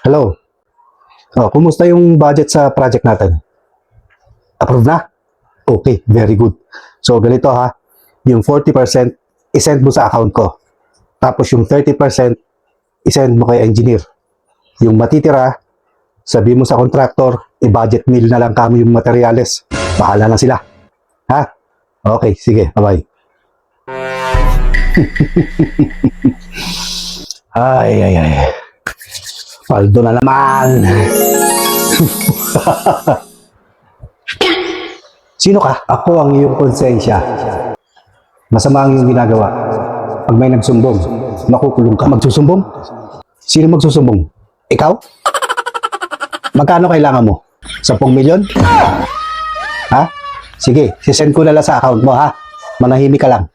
Hello. Kumusta yung budget sa project natin? Approve na? Okay, very good. So, ganito ha. Yung 40% isend mo sa account ko. Tapos yung 30% isend mo kay engineer. Yung matitira, sabi mo sa contractor, i-budget meal na lang kami yung materyales. Bahala na sila. Ha? Okay, sige. Bye-bye. Ay. Paldo na naman. Sino ka? Ako ang iyong konsensya. Masama ang iyong ginagawa. Pag may nagsumbong, makukulong ka. Magsusumbong? Sino magsusumbong? Ikaw? Magkano kailangan mo? 10 milyon? Ha? Sige, sisend ko na lang sa account mo ha. Manahimik ka lang.